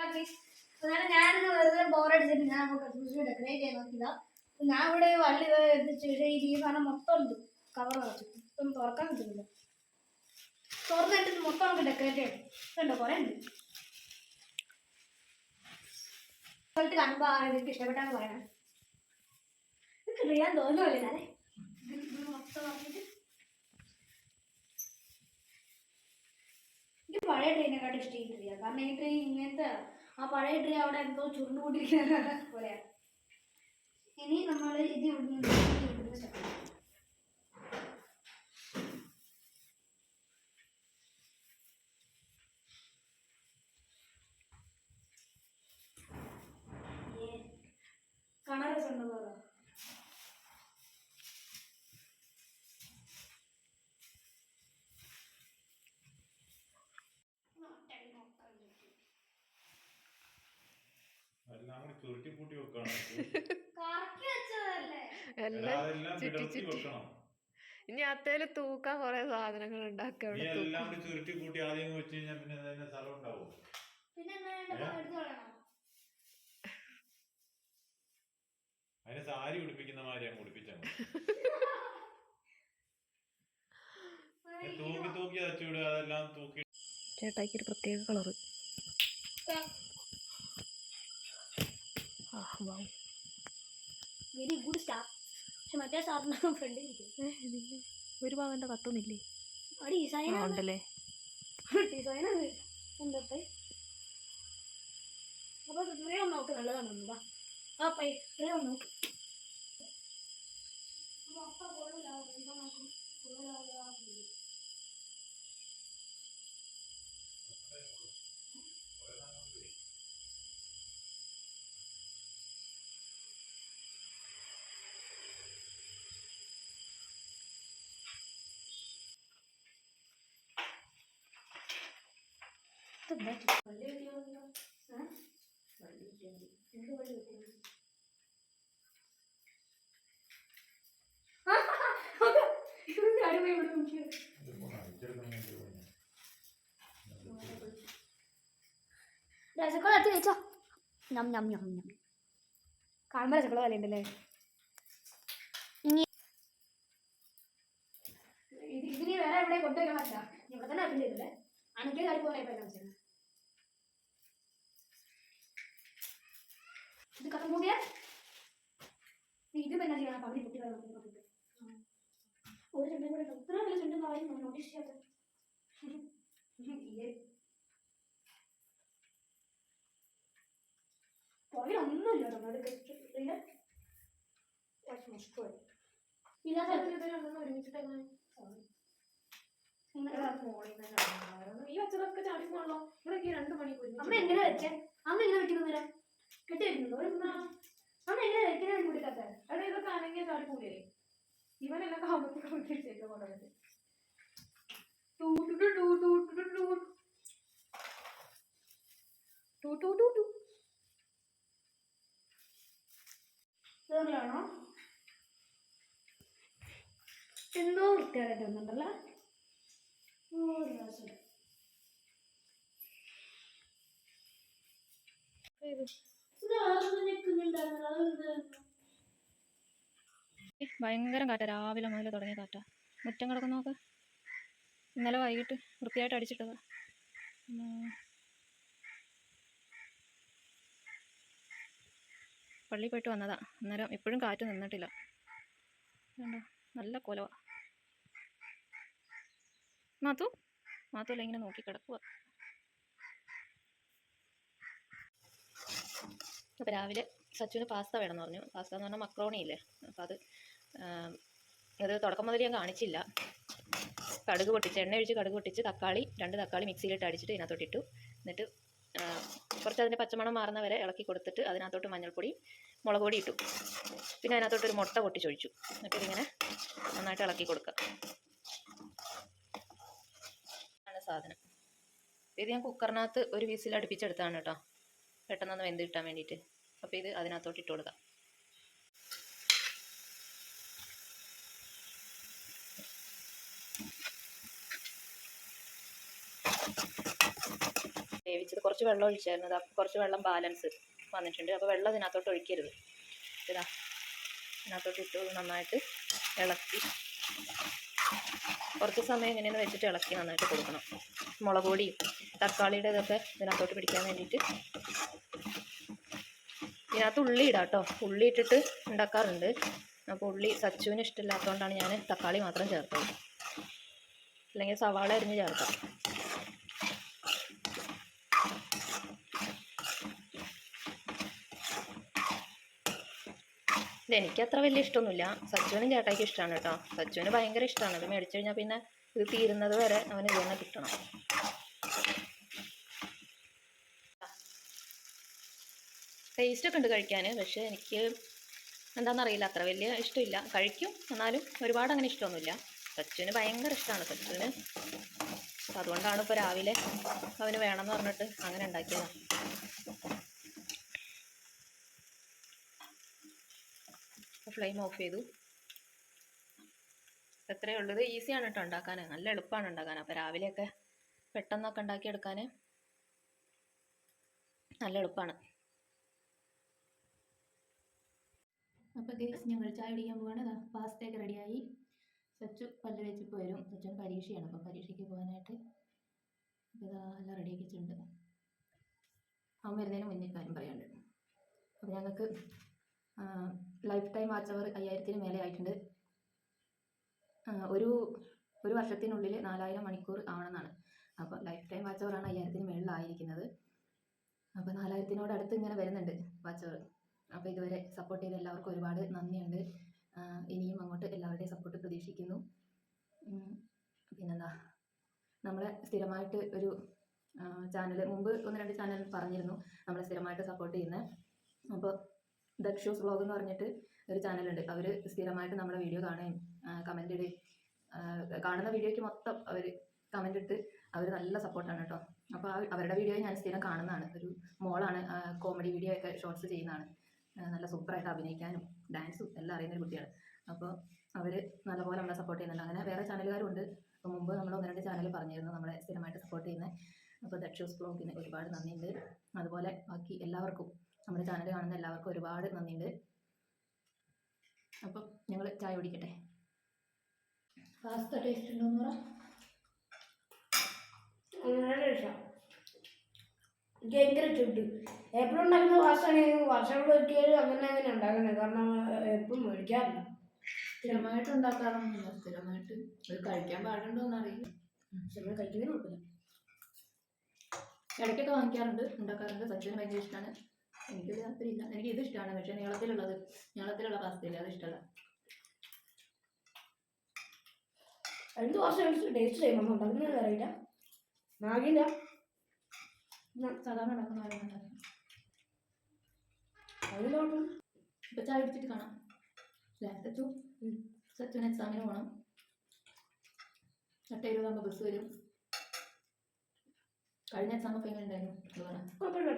അന്നേരം ഞാനിന്ന് വെറുതെ ബോറടിച്ചിട്ട് ഞാൻ ക്രിസ്മസ് ഡെക്കറേറ്റ് ചെയ്യാൻ നോക്കിയതാ. ഞാൻ ഇവിടെ വള്ളി ഈ സാധനം മൊത്തം ഉണ്ട് കവർ വെച്ചു ഇപ്പം തുറക്കാൻ പറ്റുന്നില്ല. തുറന്നിട്ട് മൊത്തം നമുക്ക് ഡെക്കറേറ്റ് ചെയ്യണം. ഇതുണ്ടോ കുറേ ഉണ്ട്. കാണുമ്പോ എനിക്ക് ഇഷ്ടപ്പെട്ടാന്ന് പറയണം. എനിക്ക് അറിയാൻ തോന്നുമല്ലേ സാറേ മൊത്തം നോക്കിയിട്ട്. എനിക്ക് പഴയ ട്രെയിനെക്കാട്ടും ഇഷ്ടം ഈ ട്രീയാണ്. കാരണം ഈ ട്രീ ഇങ്ങനത്തെ ആ പഴയ ട്രീ അവിടെ എന്തോ ചുരുണ്ടുകൂട്ടിരിക്കുന്ന പോലെയാണ്. ഇനി നമ്മൾ ഇത് ഇവിടുന്ന് സ്റ്റാർട്ട്. കാണാൻ രസമുണ്ടോ? എല്ലാം ചുറ്റി ചുറ്റി. ഇനി അത്തേല് തൂക്കാൻ കുറെ സാധനങ്ങൾ ഉണ്ടാക്കുക. അതിനെ സാരി ഉടുപ്പിക്കുന്ന മാതിരി അങ്ങ് ഉടുപ്പിച്ചാൽ തൂക്കി തൂക്കി അച്ചുവിടുക. അതെല്ലാം തൂക്കി ചേട്ടായിക്ക് ഒരു പ്രത്യേക കളറ്. Very good star. പക്ഷെ മറ്റേ സ്റ്റാറിന് ഫ്രണ്ട് ഒരു ഭാഗം കത്തുന്നില്ലേ? ഉണ്ടല്ലേ ഡിസൈനാണ്. എന്തപ്പേ അപ്പൊ ഇത്രയും നോക്ക് നല്ലതാണ്. ആ പൈ ഇത്രയും നോക്ക് രസക്കോള അത്തി കഴിച്ചോ. കാണുമ്പോ രസക്കോള വിലയുണ്ടല്ലേ. ഇതിന് വേറെ എവിടെ കൊണ്ടുവയ്ക്കാൻ പറ്റില്ല. ഇവിടെ തന്നെ ആക്കേണ്ടി വരില്ലേ. അനക്ക് കാര്യം പോലെ ഇത് കഥ കൂടിയാ ഇത് തന്നെ ചെയ്യണം. പള്ളി കുട്ടി ഒരു ചെണ്ടും കൂടെ ഇത്ര വലിയ ചെണ്ടും ആയിരുന്നു നോട്ടീസ് ചെയ്യാത്ത. പുറകിലൊന്നുമില്ല ഈ വച്ചതൊക്കെ ചാടി പോകണല്ലോ. ഇവിടെ 2 മണിക്കൂർ അമ്മ എങ്ങനെ വെച്ചേ? അമ്മ എങ്ങനെ വെക്കുന്നേരാ കെട്ടി വരുന്നുണ്ടോ? അമ്മ എങ്ങനെ വെക്കുന്നേ കൂടിക്കാത്ത? അവിടെ ഇതൊക്കെ അനങ്ങിയ ചാടി പോലേ. ഇവനെല്ലാം കാമത്തേക്ക് കൊണ്ടിരിച്ചേക്ക് കൊണ്ടുവന്നിട്ട് ാണോ എന്തോ വൃത്തിയായിട്ട് വന്നിട്ടുണ്ടല്ലോ. ഭയങ്കര കാറ്റാ. രാവിലെ മുതൽ തുടങ്ങിയ കാറ്റാ. മുറ്റം കിടക്കുന്ന നോക്ക്. ഇന്നലെ വൈകിട്ട് വൃത്തിയായിട്ട് അടിച്ചിട്ടതാ. പള്ളിയിൽ പോയിട്ട് വന്നതാ. അന്നേരം ഇപ്പോഴും കാറ്റ് നിന്നിട്ടില്ല. കണ്ടോ നല്ല കൊലവാ. മാത്തൂല്ല ഇങ്ങനെ നോക്കി കിടക്കുക. അപ്പോൾ രാവിലെ സച്ചുവിന് പാസ്ത വേണമെന്ന് പറഞ്ഞു. പാസ്ത എന്ന് പറഞ്ഞാൽ മക്രോണി ഇല്ലേ. അപ്പോൾ അത് തുടക്കം മുതൽ ഞാൻ കാണിച്ചില്ല. കടുക് പൊട്ടിച്ച് എണ്ണ ഒഴിച്ച് കടുക് പൊട്ടിച്ച് 2 തക്കാളി മിക്സിയിലിട്ട് അടിച്ചിട്ട് ഇതിനകത്തോട്ടിട്ടു. എന്നിട്ട് കുറച്ച് അതിൻ്റെ പച്ചമണം മാറുന്ന വരെ ഇളക്കി കൊടുത്തിട്ട് അതിനകത്തോട്ട് മഞ്ഞൾപ്പൊടി മുളക് പൊടി ഇട്ടു. പിന്നെ അതിനകത്തോട്ടൊരു മുട്ട പൊട്ടിച്ചൊഴിച്ചു. എന്നിട്ട് ഇതിങ്ങനെ നന്നായിട്ട് ഇളക്കി കൊടുക്കുക. ആണ് സാധനം. ഇത് ഞാൻ കുക്കറിനകത്ത് ഒരു വിസിൽ അടുപ്പിച്ചെടുത്താണ് കേട്ടോ, പെട്ടെന്നൊന്ന് വെന്ത് കിട്ടാൻ വേണ്ടിയിട്ട്. അപ്പോൾ ഇത് അതിനകത്തോട്ട് ഇട്ട് കൊടുക്കാം. വേവിച്ചത്. കുറച്ച് വെള്ളം ഒഴിച്ചായിരുന്നു. അത് കുറച്ച് വെള്ളം ബാലൻസ് വന്നിട്ടുണ്ട്. അപ്പോൾ വെള്ളം ഇതിനകത്തോട്ട് ഒഴിക്കരുത്. ഇതാ ഇതിനകത്തോട്ട് ഇട്ട് നന്നായിട്ട് ഇളക്കി കുറച്ച് സമയം ഇങ്ങനെയൊന്ന് വെച്ചിട്ട് ഇളക്കി നന്നായിട്ട് കൊടുക്കണം. മുളക് പൊടിയും തക്കാളിയുടെ ഇതൊക്കെ ഇതിനകത്തോട്ട് പിടിക്കാൻ വേണ്ടിയിട്ട്. ഇതിനകത്ത് ഉള്ളി ഇടാം കേട്ടോ. ഉള്ളി ഇട്ടിട്ട് ഉണ്ടാക്കാറുണ്ട്. അപ്പോൾ ഉള്ളി സച്ചുവിന് ഇഷ്ടമില്ലാത്തതുകൊണ്ടാണ് ഞാൻ തക്കാളി മാത്രം ചേർത്തത്. അല്ലെങ്കിൽ സവാള അരിഞ്ഞ് ചേർക്കാം. ഇതെനിക്കത്ര വലിയ ഇഷ്ടമൊന്നുമില്ല. സച്ചുവിനും ചേട്ടായിക്കും ഇഷ്ടമാണ് കേട്ടോ. സച്ചുവിന് ഭയങ്കര ഇഷ്ടമാണ്. ഇത് മേടിച്ചു കഴിഞ്ഞാൽ പിന്നെ ഇത് തീരുന്നത് വരെ അവന് ഇത് തന്നെ കിട്ടണം. ടേസ്റ്റൊക്കെ ഉണ്ട് കഴിക്കാൻ. പക്ഷേ എനിക്ക് എന്താണെന്നറിയില്ല, അത്ര വലിയ ഇഷ്ടമില്ല. കഴിക്കും, എന്നാലും ഒരുപാട് അങ്ങനെ ഇഷ്ടമൊന്നുമില്ല. സച്ചുവിന് ഭയങ്കര ഇഷ്ടമാണ്. സച്ചുവിന് അതുകൊണ്ടാണ് ഇപ്പോൾ രാവിലെ അവന് വേണമെന്ന് പറഞ്ഞിട്ട് അങ്ങനെ ഉണ്ടാക്കിയതാണ്. ഫ്ലെയിം ഓഫ് ചെയ്തു. എത്രയേ ഉള്ളത്. ഈസിയാണ് കേട്ടോ ഉണ്ടാക്കാൻ. നല്ല എളുപ്പമാണ് ഉണ്ടാക്കാൻ. അപ്പോൾ രാവിലെയൊക്കെ പെട്ടെന്നൊക്കെ ഉണ്ടാക്കിയെടുക്കാൻ നല്ല എളുപ്പമാണ്. അപ്പോൾ ഗൈസ് ഞങ്ങൾ ചായ കുടിക്കാൻ പോവാണ്. പാസ്തയൊക്കെ റെഡിയായി. സച്ചു പല്ല് വെച്ചിപ്പോൾ വരും. സച്ചുവിന് പരീക്ഷയാണ്. അപ്പോൾ പരീക്ഷയ്ക്ക് പോകാനായിട്ട് ഇപ്പോൾ ഇതാ എല്ലാം റെഡിയാക്കി വെച്ചിട്ടുണ്ട്. അവൻ വരുന്നതിന് മുന്നേ കാര്യം പറയാനുണ്ട്. അപ്പോൾ ഞങ്ങൾക്ക് ലൈഫ് ടൈം വാച്ച് അവർ 5000-ന് മേലെ ആയിട്ടുണ്ട്. ഒരു വർഷത്തിനുള്ളിൽ 4000 മണിക്കൂർ ആവണമെന്നാണ്. അപ്പോൾ ലൈഫ് ടൈം വാച്ച് അവറാണ് 5000-ന് മേളിലായിരിക്കുന്നത്. അപ്പോൾ 4000-നോട് അടുത്ത് ഇങ്ങനെ വരുന്നുണ്ട് വാച്ച് അവർ. അപ്പോൾ ഇതുവരെ സപ്പോർട്ട് ചെയ്ത എല്ലാവർക്കും ഒരുപാട് നന്ദിയുണ്ട്. ഇനിയും അങ്ങോട്ട് എല്ലാവരുടെയും സപ്പോർട്ട് പ്രതീക്ഷിക്കുന്നു. പിന്നെന്താ, നമ്മളെ സ്ഥിരമായിട്ട് ഒരു ചാനൽ മുമ്പ് 1-2 ചാനൽ പറഞ്ഞിരുന്നു നമ്മളെ സ്ഥിരമായിട്ട് സപ്പോർട്ട് ചെയ്യുന്നത്. അപ്പോൾ ദക്ഷൂസ് വ്ളോഗ് എന്ന് പറഞ്ഞിട്ട് ഒരു ചാനലുണ്ട്. അവർ സ്ഥിരമായിട്ട് നമ്മുടെ വീഡിയോ കാണുകയും കമൻ്റ് ഇടുകയും കാണുന്ന വീഡിയോയ്ക്ക് മൊത്തം അവർ കമൻ്റ് ഇട്ട് അവർ നല്ല സപ്പോർട്ടാണ് കേട്ടോ. അപ്പോൾ അവരുടെ വീഡിയോ ഞാൻ സ്ഥിരം കാണുന്നതാണ്. ഒരു മോളാണ് കോമഡി വീഡിയോ ഒക്കെ ഷോർട്സ് ചെയ്യുന്നതാണ്. നല്ല സൂപ്പറായിട്ട് അഭിനയിക്കാനും ഡാൻസും എല്ലാം അറിയുന്നൊരു കുട്ടിയാണ്. അപ്പോൾ അവർ നല്ലപോലെ നമ്മളെ സപ്പോർട്ട് ചെയ്യുന്നുണ്ട്. അങ്ങനെ വേറെ ചാനലുകാരും ഉണ്ട്. അപ്പോൾ മുമ്പ് നമ്മൾ 1-2 ചാനൽ പറഞ്ഞിരുന്നു നമ്മളെ സ്ഥിരമായിട്ട് സപ്പോർട്ട് ചെയ്യുന്നത്. അപ്പോൾ ദക്ഷൂസ് വ്ളോഗിന് ഒരുപാട് നന്ദിയുണ്ട്. അതുപോലെ ബാക്കി എല്ലാവർക്കും നമ്മുടെ ചാനൽ കാണുന്ന എല്ലാവർക്കും ഒരുപാട് നന്ദിയുണ്ട്. അപ്പം ഞങ്ങൾ ചായ കുടിക്കട്ടെ. പാസ്ത ടേസ്റ്റ് ഉണ്ടോന്ന് പറ. എനിക്ക് ഭയങ്കര ചുട്ട് എപ്പോഴും ഉണ്ടാക്കുന്ന പാസ്തയാണെങ്കിൽ വർഷങ്ങളൊരിക്കലും അങ്ങനെ ഉണ്ടാക്കുന്നത്. കാരണം എപ്പോഴും മേടിക്കാറില്ല. സ്ഥിരമായിട്ട് ഉണ്ടാക്കാറൊന്നുമില്ല. സ്ഥിരമായിട്ട് ഇത് കഴിക്കാൻ പാടുണ്ടോയെന്ന് അറിയില്ല. സ്ഥിരമായി കഴിക്കുന്നതിന് കുഴപ്പമില്ല. ഇടയ്ക്കൊക്കെ വാങ്ങിക്കാറുണ്ട്, ഉണ്ടാക്കാറുണ്ട്. സച്ചിന് ഭയങ്കര ഇഷ്ടമാണ്. എനിക്കൊരു താല്പര്യമില്ല. എനിക്ക് ഇത് ഇഷ്ടമാണ്. പക്ഷേ നീളത്തിലുള്ള പാസ്തയില്ല, അത് ഇഷ്ടമല്ല. എന്ത് പാസ്ത ടേസ്റ്റ് ചെയ്യുമ്പോൾ ഉണ്ടാക്കുന്നത് അറിയില്ല. മാഗില്ല സാധാരണ ഉണ്ടാക്കുന്ന ആരെങ്കിലും അതിലോട്ട് ഇപ്പോൾ ചായ കുടിച്ചിട്ട് കാണാം. സച്ചുവിന് എക്സാമിന് പോകണം. 8:20 ബസ് വരും. കഴിഞ്ഞ എക്സാമൊക്കെ എങ്ങനെ ഉണ്ടായിരുന്നു? അതുപോലെ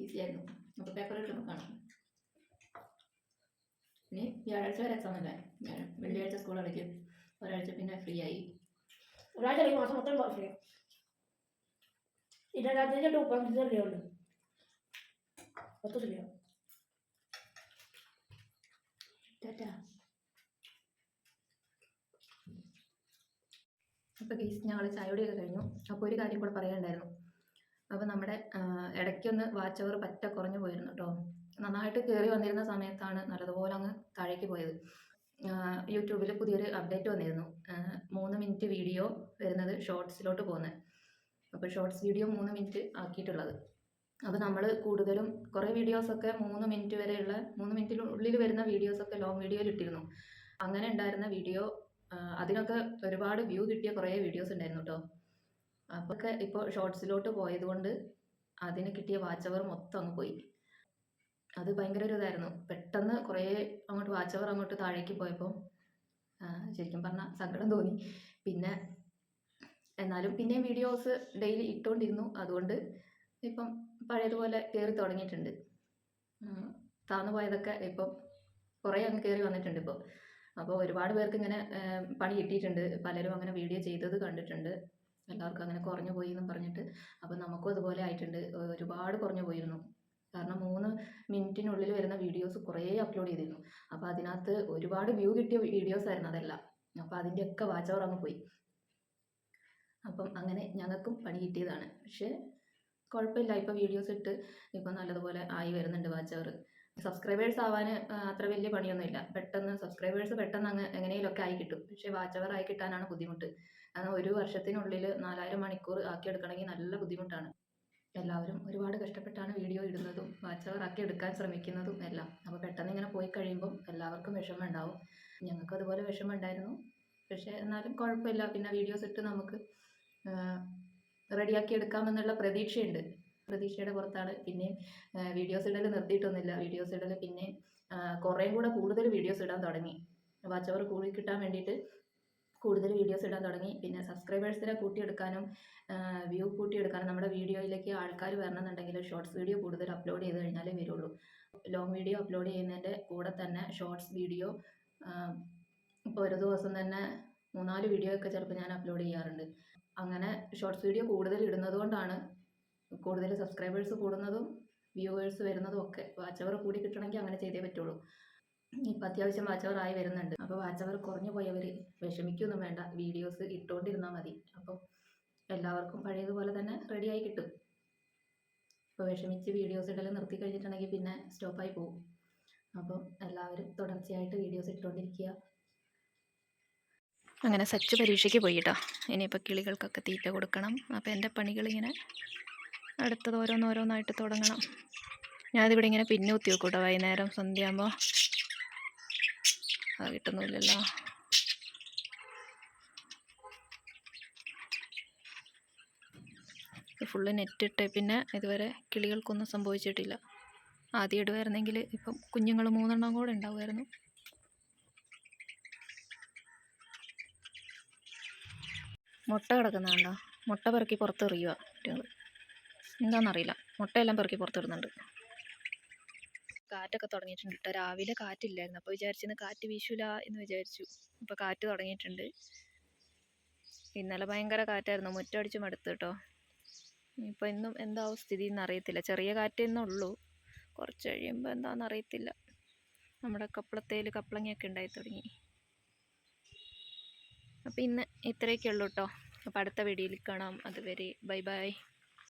ഈസി ആയിരുന്നു. അപ്പോൾ പേപ്പർ കിട്ടുമ്പോൾ കാണാം. ഇനി വ്യാഴാഴ്ച വരെ എക്സാം അല്ലേ? വെള്ളിയാഴ്ച സ്കൂൾ അടയ്ക്കും. ഒരാഴ്ച പിന്നെ ഫ്രീ ആയി. ഒരാഴ്ച അല്ലെങ്കിൽ മാസം മൊത്തം ഫ്രീ. 25 ഉപ്പാന്തില്ലേ ഉണ്ട് 10 ശരിയാ. അപ്പോൾ ഗൈസ് ഞങ്ങൾ ചായയോടെയൊക്കെ കഴിഞ്ഞു. അപ്പോൾ ഒരു കാര്യം കൂടെ പറയാനുണ്ടായിരുന്നു. അപ്പോൾ നമ്മുടെ ഇടയ്ക്കൊന്ന് വാച്ച് അവർ പറ്റ കുറഞ്ഞു പോയിരുന്നു കേട്ടോ. നന്നായിട്ട് കയറി വന്നിരുന്ന സമയത്താണ് നല്ലതുപോലെ അങ്ങ് താഴേക്ക് പോയത്. യൂട്യൂബിൽ പുതിയൊരു അപ്ഡേറ്റ് വന്നിരുന്നു. 3 മിനിറ്റ് വീഡിയോ വരുന്നത് ഷോർട്സിലോട്ട് പോകുന്നത്. അപ്പോൾ ഷോർട്സ് വീഡിയോ 3 മിനിറ്റ് ആക്കിയിട്ടുള്ളത്. അപ്പോൾ നമ്മൾ കൂടുതലും കുറേ വീഡിയോസൊക്കെ 3 മിനിറ്റ് വരെയുള്ള 3 മിനിറ്റിനുള്ളിൽ വരുന്ന വീഡിയോസൊക്കെ ലോങ് വീഡിയോയിൽ ഇട്ടിരുന്നു. അങ്ങനെ ഉണ്ടായിരുന്ന വീഡിയോ അതിനൊക്കെ ഒരുപാട് വ്യൂ കിട്ടിയ കുറേ വീഡിയോസ് ഉണ്ടായിരുന്നു കേട്ടോ. അപ്പോൾ ഒക്കെ ഇപ്പോൾ ഷോർട്സിലോട്ട് പോയതുകൊണ്ട് അതിന് കിട്ടിയ വാച്ച് അവർ മൊത്തം അങ്ങ് പോയി. അത് ഭയങ്കര ഒരു ഇതായിരുന്നു. പെട്ടെന്ന് കുറേ അങ്ങോട്ട് വാച്ച് അവർ അങ്ങോട്ട് താഴേക്ക് പോയപ്പോൾ ശരിക്കും പറഞ്ഞാൽ സങ്കടം തോന്നി. പിന്നെ എന്നാലും പിന്നെയും വീഡിയോസ് ഡെയിലി ഇട്ടുകൊണ്ടിരുന്നു. അതുകൊണ്ട് ഇപ്പം പഴയതുപോലെ കയറി തുടങ്ങിയിട്ടുണ്ട്. താന്നു പോയതൊക്കെ ഇപ്പം കുറേ അങ്ങ് കയറി വന്നിട്ടുണ്ട് ഇപ്പോൾ. അപ്പോൾ ഒരുപാട് പേർക്ക് ഇങ്ങനെ പണി കിട്ടിയിട്ടുണ്ട്. പലരും അങ്ങനെ വീഡിയോ ചെയ്തത് കണ്ടിട്ടുണ്ട്. എല്ലാവർക്കും അങ്ങനെ കുറഞ്ഞു പോയി എന്നും പറഞ്ഞിട്ട്. അപ്പോൾ നമുക്കും അതുപോലെ ആയിട്ടുണ്ട്. ഒരുപാട് കുറഞ്ഞു പോയിരുന്നു. കാരണം 3 മിനിറ്റിനുള്ളിൽ വരുന്ന വീഡിയോസ് കുറേ അപ്ലോഡ് ചെയ്തിരുന്നു. അപ്പോൾ അതിനകത്ത് ഒരുപാട് വ്യൂ കിട്ടിയ വീഡിയോസ് ആയിരുന്നു അതെല്ലാം. അപ്പോൾ അതിൻ്റെയൊക്കെ വാച്ച് അവർ അങ്ങ് പോയി. അപ്പം അങ്ങനെ ഞങ്ങൾക്കും പണി കിട്ടിയതാണ്. പക്ഷേ കുഴപ്പമില്ല, ഇപ്പോൾ വീഡിയോസ് ഇട്ട് ഇപ്പോൾ നല്ലതുപോലെ ആയി വരുന്നുണ്ട് വാച്ച് അവർ. സബ്സ്ക്രൈബേഴ്സ് ആവാൻ അത്ര വലിയ പണിയൊന്നുമില്ല. പെട്ടെന്ന് സബ്സ്ക്രൈബേഴ്സ് പെട്ടെന്ന് അങ്ങ് എങ്ങനെയെങ്കിലുമൊക്കെ ആയി കിട്ടും. പക്ഷേ വാച്ച് അവർ ആയി കിട്ടാനാണ് ബുദ്ധിമുട്ട്. കാരണം ഒരു വർഷത്തിനുള്ളിൽ 4000 മണിക്കൂർ ആക്കിയെടുക്കണമെങ്കിൽ നല്ല ബുദ്ധിമുട്ടാണ്. എല്ലാവരും ഒരുപാട് കഷ്ടപ്പെട്ടാണ് വീഡിയോ ഇടുന്നതും വാച്ച് അവർ ആക്കി എടുക്കാൻ ശ്രമിക്കുന്നതും എല്ലാം. അപ്പോൾ പെട്ടെന്ന് ഇങ്ങനെ പോയി കഴിയുമ്പം എല്ലാവർക്കും വിഷമം ഉണ്ടാവും. ഞങ്ങൾക്ക് അതുപോലെ വിഷമം ഉണ്ടായിരുന്നു. പക്ഷേ എന്നാലും കുഴപ്പമില്ല. പിന്നെ വീഡിയോസ് ഇട്ട് നമുക്ക് റെഡിയാക്കി എടുക്കാമെന്നുള്ള പ്രതീക്ഷയുണ്ട്. പ്രതീക്ഷയുടെ പുറത്താണ് പിന്നെ വീഡിയോസ് ഇടൽ നിർത്തിയിട്ടൊന്നുമില്ല. വീഡിയോസ് ഇടൽ പിന്നെ കുറേയും കൂടെ കൂടുതൽ വീഡിയോസ് ഇടാൻ തുടങ്ങി. വാച്ച് അവർ കൂടി കിട്ടാൻ വേണ്ടിയിട്ട് കൂടുതൽ വീഡിയോസ് ഇടാൻ തുടങ്ങി. പിന്നെ സബ്സ്ക്രൈബേഴ്സിനെ കൂട്ടിയെടുക്കാനും വ്യൂ കൂട്ടിയെടുക്കാനും നമ്മുടെ വീഡിയോയിലേക്ക് ആൾക്കാർ വരണമെന്നുണ്ടെങ്കിൽ ഷോർട്സ് വീഡിയോ കൂടുതൽ അപ്ലോഡ് ചെയ്ത് കഴിഞ്ഞാലേ വരുള്ളൂ. ലോങ് വീഡിയോ അപ്ലോഡ് ചെയ്യുന്നതിൻ്റെ കൂടെ തന്നെ ഷോർട്സ് വീഡിയോ ഇപ്പോൾ ഒരു ദിവസം തന്നെ 3-4 വീഡിയോ ഒക്കെ ചിലപ്പോൾ ഞാൻ അപ്ലോഡ് ചെയ്യാറുണ്ട്. അങ്ങനെ ഷോർട്സ് വീഡിയോ കൂടുതൽ ഇടുന്നത് കൊണ്ടാണ് കൂടുതൽ സബ്സ്ക്രൈബേഴ്സ് കൂടുന്നതും വ്യൂവേഴ്സ് വരുന്നതും ഒക്കെ. വാച്ച് അവർ കൂടി കിട്ടണമെങ്കിൽ അങ്ങനെ ചെയ്തേ പറ്റുള്ളൂ. ഇപ്പം അത്യാവശ്യം വാച്ച് അവർ ആയി വരുന്നുണ്ട്. അപ്പോൾ വാച്ച് അവർ കുറഞ്ഞു പോയവർ വിഷമിക്കൊന്നും വേണ്ട, വീഡിയോസ് ഇട്ടുകൊണ്ടിരുന്നാൽ മതി. അപ്പോൾ എല്ലാവർക്കും പഴയതുപോലെ തന്നെ റെഡിയായി കിട്ടും. ഇപ്പോൾ വിഷമിച്ച് വീഡിയോസ് ഇടൽ നിർത്തി കഴിഞ്ഞിട്ടുണ്ടെങ്കിൽ പിന്നെ സ്റ്റോപ്പായി പോകും. അപ്പം എല്ലാവരും തുടർച്ചയായിട്ട് വീഡിയോസ് ഇട്ടുകൊണ്ടിരിക്കുക. അങ്ങനെ സച്ച് പരീക്ഷയ്ക്ക് പോയി കേട്ടോ. ഇനിയിപ്പോൾ കിളികൾക്കൊക്കെ തീറ്റ കൊടുക്കണം. അപ്പോൾ എൻ്റെ പണികളിങ്ങനെ അടുത്തത് ഓരോന്നോരോന്നായിട്ട് തുടങ്ങണം. ഞാനിതിവിടെ ഇങ്ങനെ പിന്നൂത്തി വെക്കും കേട്ടോ. വൈകുന്നേരം സന്ധ്യയാകുമ്പോൾ അത് കിട്ടുന്നില്ലല്ലോ. ഫുള്ള് നെറ്റിട്ട് പിന്നെ ഇതുവരെ കിളികൾക്കൊന്നും സംഭവിച്ചിട്ടില്ല. ആദ്യം ഇടുമായിരുന്നെങ്കിൽ ഇപ്പം കുഞ്ഞുങ്ങൾ 3 എണ്ണം കൂടെ ഉണ്ടാവുമായിരുന്നു. മുട്ട കിടക്കുന്നതാണ്ടോ, മുട്ട പെറുക്കി പുറത്തെറിയുക കുട്ടികൾ. എന്താണെന്നറിയില്ല, മുട്ടയെല്ലാം പെറുക്കി പുറത്തിടുന്നുണ്ട്. കാറ്റൊക്കെ തുടങ്ങിയിട്ടുണ്ട് കേട്ടോ. രാവിലെ കാറ്റില്ലായിരുന്നു. അപ്പോൾ വിചാരിച്ചിന്ന് കാറ്റ് വീശൂല എന്ന് വിചാരിച്ചു. ഇപ്പോൾ കാറ്റ് തുടങ്ങിയിട്ടുണ്ട്. ഇന്നലെ ഭയങ്കര കാറ്റായിരുന്നു, മുറ്റടിച്ച് മടുത്തു കേട്ടോ. ഇപ്പോൾ ഇന്നും എന്താവും സ്ഥിതി എന്നറിയത്തില്ല. ചെറിയ കാറ്റേന്നുള്ളൂ, കുറച്ച് കഴിയുമ്പോൾ എന്താണെന്നറിയത്തില്ല. നമ്മുടെ കപ്പളത്തേൽ കപ്പളങ്ങയൊക്കെ ഉണ്ടായി തുടങ്ങി. അപ്പോൾ ഇന്ന് ഇത്രയൊക്കെ ഉള്ളൂ കേട്ടോ. അപ്പോൾ അടുത്ത വീഡിയോയിൽ കാണാം. അതുവരെ ബൈ ബൈ.